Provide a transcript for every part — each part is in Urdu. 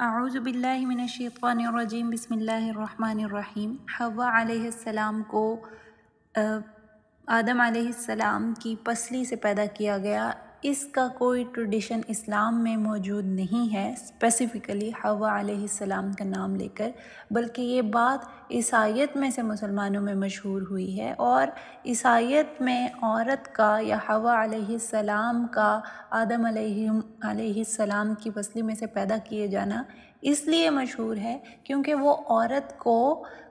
اعوذ باللہ من الشیطان الرجیم بسم اللہ الرحمن الرحیم۔ حوا علیہ السلام کو آدم علیہ السلام کی پسلی سے پیدا کیا گیا۔ اس کا کوئی ٹریڈیشن اسلام میں موجود نہیں ہے اسپیسیفکلی حوا علیہ السلام کا نام لے کر، بلکہ یہ بات عیسائیت میں سے مسلمانوں میں مشہور ہوئی ہے، اور عیسائیت میں عورت کا یا حوا علیہ السلام کا آدم علیہ السلام کی پسلی میں سے پیدا کیے جانا اس لیے مشہور ہے کیونکہ وہ عورت کو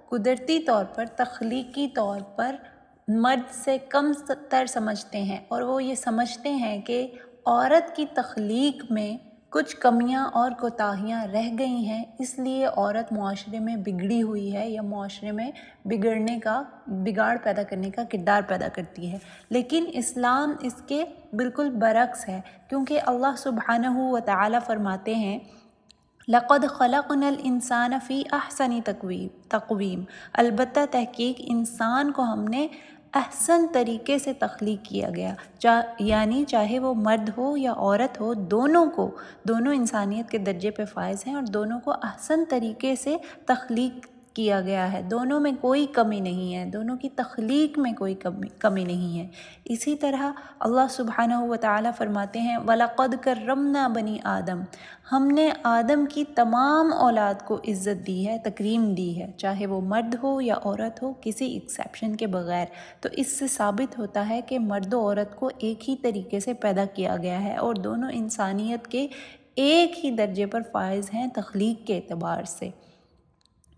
قدرتی طور پر، تخلیقی طور پر مرد سے کم تر سمجھتے ہیں، اور وہ یہ سمجھتے ہیں کہ عورت کی تخلیق میں کچھ کمیاں اور کوتاہیاں رہ گئی ہیں، اس لیے عورت معاشرے میں بگڑی ہوئی ہے یا معاشرے میں بگاڑ پیدا کرنے کا کردار پیدا کرتی ہے۔ لیکن اسلام اس کے بالکل برعکس ہے، کیونکہ اللہ سبحانہ و تعالی فرماتے ہیں لَقَدْ خَلَقْنَا الْإِنسَانَ فِي أَحْسَنِ تَقْوِيمٍ، البتہ تحقیق انسان کو ہم نے احسن طریقے سے تخلیق کیا گیا، یعنی چاہے وہ مرد ہو یا عورت ہو، دونوں انسانیت کے درجے پہ فائز ہیں، اور دونوں کو احسن طریقے سے تخلیق کیا گیا ہے، دونوں میں کوئی کمی نہیں ہے، دونوں کی تخلیق میں کوئی کمی نہیں ہے۔ اسی طرح اللہ سبحانہ و تعالی فرماتے ہیں وَلَقَدْ كَرَّمْنَا بَنِي آدم، ہم نے آدم کی تمام اولاد کو عزت دی ہے، تکریم دی ہے، چاہے وہ مرد ہو یا عورت ہو، کسی ایکسیپشن کے بغیر۔ تو اس سے ثابت ہوتا ہے کہ مرد و عورت کو ایک ہی طریقے سے پیدا کیا گیا ہے، اور دونوں انسانیت کے ایک ہی درجے پر فائز ہیں تخلیق کے اعتبار سے۔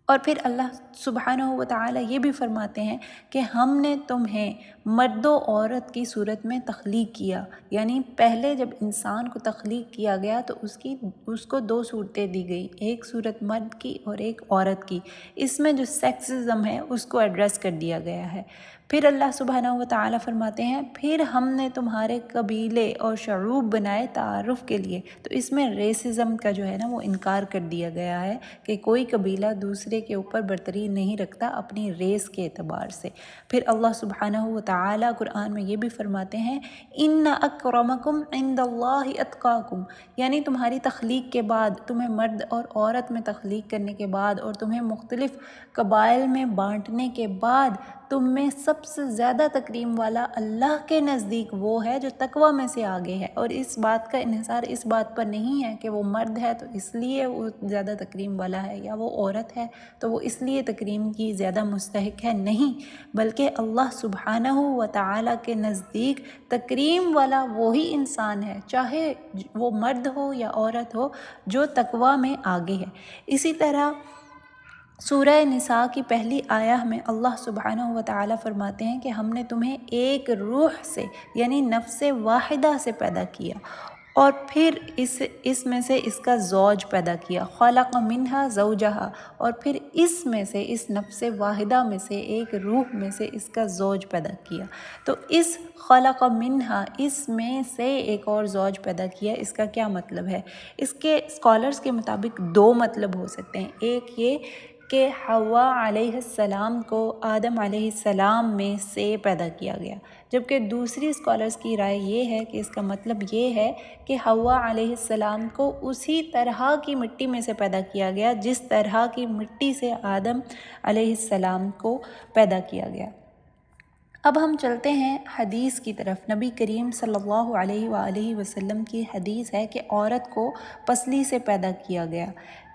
اور پھر اللہ سبحانہ و تعالی یہ بھی فرماتے ہیں کہ ہم نے تمہیں مرد و عورت کی صورت میں تخلیق کیا، یعنی پہلے جب انسان کو تخلیق کیا گیا تو اس کو دو صورتیں دی گئی، ایک صورت مرد کی اور ایک عورت کی۔ اس میں جو سیکسزم ہے اس کو ایڈریس کر دیا گیا ہے۔ پھر اللہ سبحانہ و تعالی فرماتے ہیں پھر ہم نے تمہارے قبیلے اور شعوب بنائے تعارف کے لیے، تو اس میں ریسزم کا جو ہے نا وہ انکار کر دیا گیا ہے کہ کوئی قبیلہ دوسرے کے اوپر برتری نہیں رکھتا اپنی ریس کے اعتبار سے۔ پھر اللہ سبحانہ و تعالی قرآن میں یہ بھی فرماتے ہیں ان اکرمکم عند اللہ اتقاکم، یعنی تمہاری تخلیق کے بعد، تمہیں مرد اور عورت میں تخلیق کرنے کے بعد اور تمہیں مختلف قبائل میں بانٹنے کے بعد تم میں سب سے زیادہ تکریم والا اللہ کے نزدیک وہ ہے جو تقوی میں سے آگے ہے۔ اور اس بات کا انحصار اس بات پر نہیں ہے کہ وہ مرد ہے تو اس لیے وہ زیادہ تکریم والا ہے، یا وہ عورت ہے تو وہ اس لیے تکریم کی زیادہ مستحق ہے، نہیں، بلکہ اللہ سبحانہ و تعالی کے نزدیک تکریم والا وہی انسان ہے، چاہے وہ مرد ہو یا عورت ہو، جو تقوی میں آگے ہے۔ اسی طرح سورہ نساء کی پہلی آیہ میں اللہ سبحانہ و تعالی فرماتے ہیں کہ ہم نے تمہیں ایک روح سے یعنی نفس واحدہ سے پیدا کیا، اور پھر اس میں سے اس کا زوج پیدا کیا، خلق منہا زوجہا، اور پھر اس میں سے اس نفس واحدہ میں سے ایک روح میں سے اس کا زوج پیدا کیا۔ تو اس خلق منہا، اس میں سے ایک اور زوج پیدا کیا، اس کا کیا مطلب ہے؟ اس کے اسکالرز کے مطابق دو مطلب ہو سکتے ہیں۔ ایک یہ کہ حوا علیہ السلام کو آدم علیہ السلام میں سے پیدا کیا گیا، جبکہ دوسری اسکالرز کی رائے یہ ہے کہ اس کا مطلب یہ ہے کہ حوا علیہ السلام کو اسی طرح کی مٹی میں سے پیدا کیا گیا جس طرح کی مٹی سے آدم علیہ السلام کو پیدا کیا گیا۔ اب ہم چلتے ہیں حدیث کی طرف۔ نبی کریم صلی اللہ علیہ وآلہ وسلم کی حدیث ہے کہ عورت کو پسلی سے پیدا کیا گیا،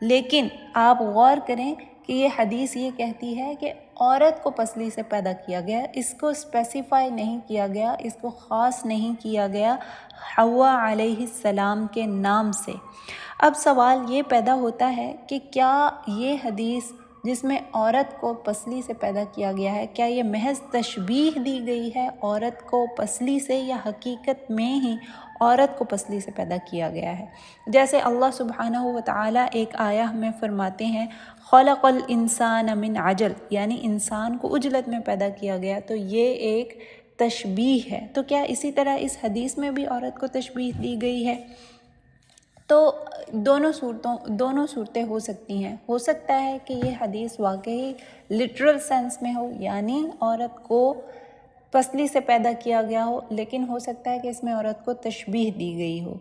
لیکن آپ غور کریں کہ یہ حدیث یہ کہتی ہے کہ عورت کو پسلی سے پیدا کیا گیا، اس کو اسپیسیفائی نہیں کیا گیا، اس کو خاص نہیں کیا گیا حوا علیہ السلام کے نام سے۔ اب سوال یہ پیدا ہوتا ہے کہ کیا یہ حدیث جس میں عورت کو پسلی سے پیدا کیا گیا ہے، کیا یہ محض تشبیہ دی گئی ہے عورت کو پسلی سے، یا حقیقت میں ہی عورت کو پسلی سے پیدا کیا گیا ہے؟ جیسے اللہ سبحانہ و تعالی ایک آیہ میں فرماتے ہیں خلق الانسان من عجل، یعنی انسان کو عجلت میں پیدا کیا گیا، تو یہ ایک تشبیہ ہے۔ تو کیا اسی طرح اس حدیث میں بھی عورت کو تشبیہ دی گئی ہے؟ تو دونوں صورتیں ہو سکتی ہیں۔ ہو سکتا ہے کہ یہ حدیث واقعی لٹرل سینس میں ہو، یعنی عورت کو پسلی سے پیدا کیا گیا ہو، لیکن ہو سکتا ہے کہ اس میں عورت کو تشبیہ دی گئی ہو۔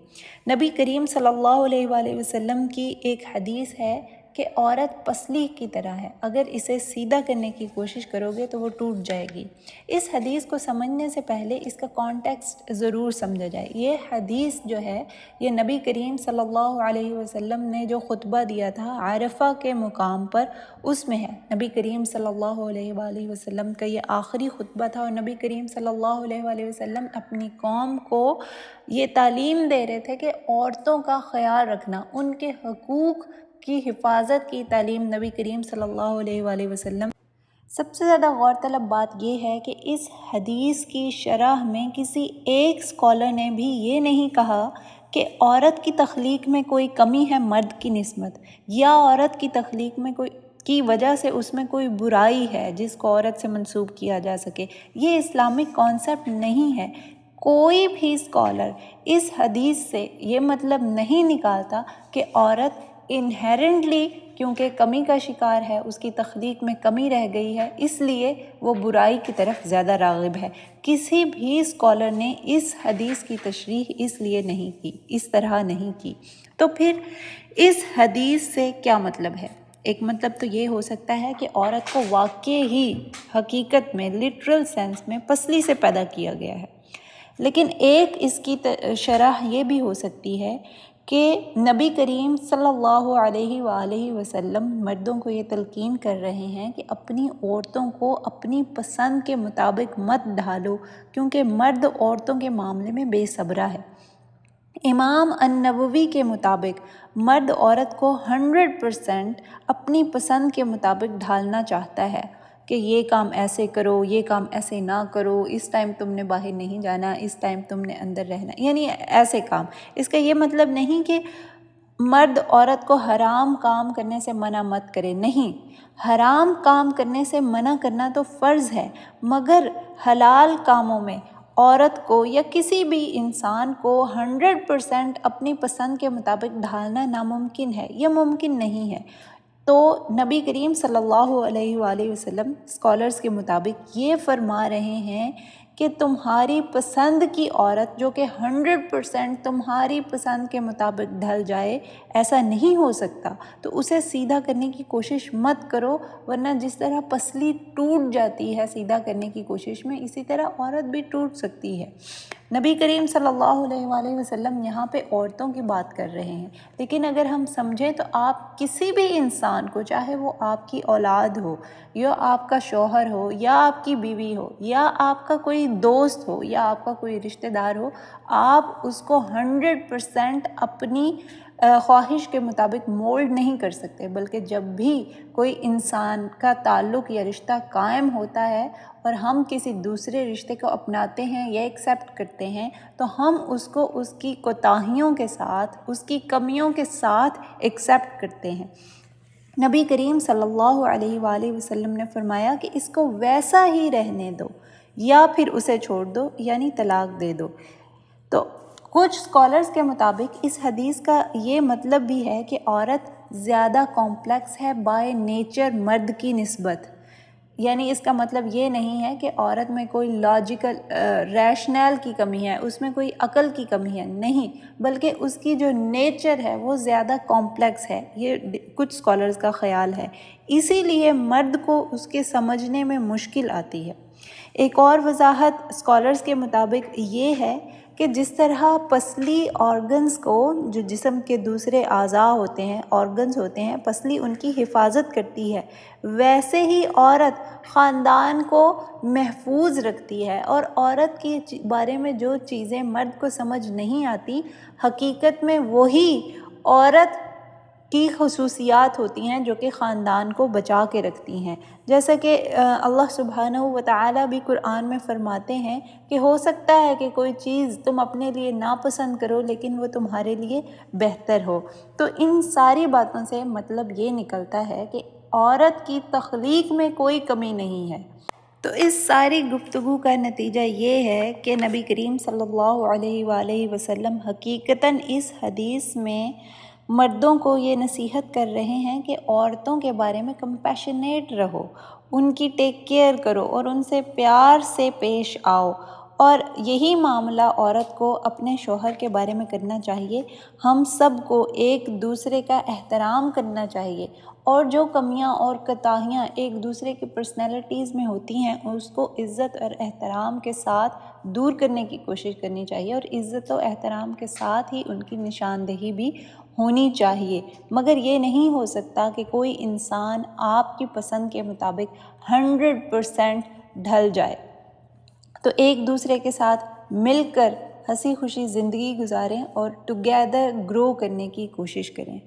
نبی کریم صلی اللہ علیہ وآلہ وسلم کی ایک حدیث ہے کہ عورت پسلی کی طرح ہے، اگر اسے سیدھا کرنے کی کوشش کرو گے تو وہ ٹوٹ جائے گی۔ اس حدیث کو سمجھنے سے پہلے اس کا کانٹیکسٹ ضرور سمجھا جائے۔ یہ حدیث جو ہے یہ نبی کریم صلی اللہ علیہ وسلم نے جو خطبہ دیا تھا عرفہ کے مقام پر، اس میں ہے۔ نبی کریم صلی اللہ علیہ وآلہ وسلم کا یہ آخری خطبہ تھا، اور نبی کریم صلی اللہ علیہ وآلہ وسلم اپنی قوم کو یہ تعلیم دے رہے تھے کہ عورتوں کا خیال رکھنا، ان کے حقوق کی حفاظت کی تعلیم نبی کریم صلی اللہ علیہ وآلہ وسلم۔ سب سے زیادہ غور طلب بات یہ ہے کہ اس حدیث کی شرح میں کسی ایک اسکالر نے بھی یہ نہیں کہا کہ عورت کی تخلیق میں کوئی کمی ہے مرد کی نسبت، یا عورت کی تخلیق میں کی وجہ سے اس میں کوئی برائی ہے جس کو عورت سے منسوب کیا جا سکے۔ یہ اسلامک کانسیپٹ نہیں ہے۔ کوئی بھی اسکالر اس حدیث سے یہ مطلب نہیں نکالتا کہ عورت انہیرنٹلی کیونکہ کمی کا شکار ہے، اس کی تخلیق میں کمی رہ گئی ہے، اس لیے وہ برائی کی طرف زیادہ راغب ہے۔ کسی بھی اسکالر نے اس حدیث کی تشریح اس لیے نہیں کی، اس طرح نہیں کی۔ تو پھر اس حدیث سے کیا مطلب ہے؟ ایک مطلب تو یہ ہو سکتا ہے کہ عورت کو واقع ہی حقیقت میں لٹرل سینس میں پسلی سے پیدا کیا گیا ہے، لیکن ایک اس کی شرح یہ بھی ہو سکتی ہے کہ نبی کریم صلی اللہ علیہ وآلہ وسلم مردوں کو یہ تلقین کر رہے ہیں کہ اپنی عورتوں کو اپنی پسند کے مطابق مت ڈھالو، کیونکہ مرد عورتوں کے معاملے میں بے صبرا ہے۔ امام النووی کے مطابق مرد عورت کو 100% اپنی پسند کے مطابق ڈھالنا چاہتا ہے کہ یہ کام ایسے کرو، یہ کام ایسے نہ کرو، اس ٹائم تم نے باہر نہیں جانا، اس ٹائم تم نے اندر رہنا، یعنی ایسے کام۔ اس کا یہ مطلب نہیں کہ مرد عورت کو حرام کام کرنے سے منع مت کرے، نہیں، حرام کام کرنے سے منع کرنا تو فرض ہے، مگر حلال کاموں میں عورت کو یا کسی بھی انسان کو 100% اپنی پسند کے مطابق ڈھالنا ناممکن ہے، یہ ممکن نہیں ہے۔ تو نبی کریم صلی اللہ علیہ وآلہ وسلم اسکالرز کے مطابق یہ فرما رہے ہیں کہ تمہاری پسند کی عورت جو کہ 100% تمہاری پسند کے مطابق ڈھل جائے، ایسا نہیں ہو سکتا، تو اسے سیدھا کرنے کی کوشش مت کرو، ورنہ جس طرح پسلی ٹوٹ جاتی ہے سیدھا کرنے کی کوشش میں، اسی طرح عورت بھی ٹوٹ سکتی ہے۔ نبی کریم صلی اللہ علیہ وآلہ وسلم یہاں پہ عورتوں کی بات کر رہے ہیں، لیکن اگر ہم سمجھیں تو آپ کسی بھی انسان کو، چاہے وہ آپ کی اولاد ہو، یا آپ کا شوہر ہو، یا آپ کی بیوی ہو، یا آپ کا کوئی دوست ہو، یا آپ کا کوئی رشتہ دار ہو، آپ اس کو 100% اپنی خواہش کے مطابق مولڈ نہیں کر سکتے، بلکہ جب بھی کوئی انسان کا تعلق یا رشتہ قائم ہوتا ہے اور ہم کسی دوسرے رشتے کو اپناتے ہیں یا ایکسیپٹ کرتے ہیں، تو ہم اس کو اس کی کوتاہیوں کے ساتھ، اس کی کمیوں کے ساتھ ایکسیپٹ کرتے ہیں۔ نبی کریم صلی اللہ علیہ وآلہ وسلم نے فرمایا کہ اس کو ویسا ہی رہنے دو یا پھر اسے چھوڑ دو، یعنی طلاق دے دو۔ تو کچھ اسکالرز کے مطابق اس حدیث کا یہ مطلب بھی ہے کہ عورت زیادہ کمپلیکس ہے بائی نیچر مرد کی نسبت، یعنی اس کا مطلب یہ نہیں ہے کہ عورت میں کوئی لاجیکل ریشنل کی کمی ہے، اس میں کوئی عقل کی کمی ہے، نہیں، بلکہ اس کی جو نیچر ہے وہ زیادہ کمپلیکس ہے، یہ کچھ اسکالرز کا خیال ہے، اسی لیے مرد کو اس کے سمجھنے میں مشکل آتی ہے۔ ایک اور وضاحت اسکالرز کے مطابق یہ ہے کہ جس طرح پسلی آرگنز کو، جو جسم کے دوسرے اعضاء ہوتے ہیں، آرگنز ہوتے ہیں، پسلی ان کی حفاظت کرتی ہے، ویسے ہی عورت خاندان کو محفوظ رکھتی ہے، اور عورت کے بارے میں جو چیزیں مرد کو سمجھ نہیں آتی، حقیقت میں وہی عورت کی خصوصیات ہوتی ہیں جو کہ خاندان کو بچا کے رکھتی ہیں۔ جیسا کہ اللہ سبحانہ و تعالیٰ بھی قرآن میں فرماتے ہیں کہ ہو سکتا ہے کہ کوئی چیز تم اپنے لیے ناپسند کرو لیکن وہ تمہارے لیے بہتر ہو۔ تو ان ساری باتوں سے مطلب یہ نکلتا ہے کہ عورت کی تخلیق میں کوئی کمی نہیں ہے۔ تو اس ساری گفتگو کا نتیجہ یہ ہے کہ نبی کریم صلی اللہ علیہ وآلہ وسلم حقیقتاً اس حدیث میں مردوں کو یہ نصیحت کر رہے ہیں کہ عورتوں کے بارے میں کمپیشنیٹ رہو، ان کی ٹیک کیئر کرو اور ان سے پیار سے پیش آؤ، اور یہی معاملہ عورت کو اپنے شوہر کے بارے میں کرنا چاہیے۔ ہم سب کو ایک دوسرے کا احترام کرنا چاہیے، اور جو کمیاں اور کوتاہیاں ایک دوسرے کی پرسنالٹیز میں ہوتی ہیں اس کو عزت اور احترام کے ساتھ دور کرنے کی کوشش کرنی چاہیے، اور عزت و احترام کے ساتھ ہی ان کی نشاندہی بھی ہونی چاہیے۔ مگر یہ نہیں ہو سکتا کہ کوئی انسان آپ کی پسند کے مطابق 100% ڈھل جائے۔ تو ایک دوسرے کے ساتھ مل کر ہنسی خوشی زندگی گزاریں اور ٹوگیدر گرو کرنے کی کوشش کریں۔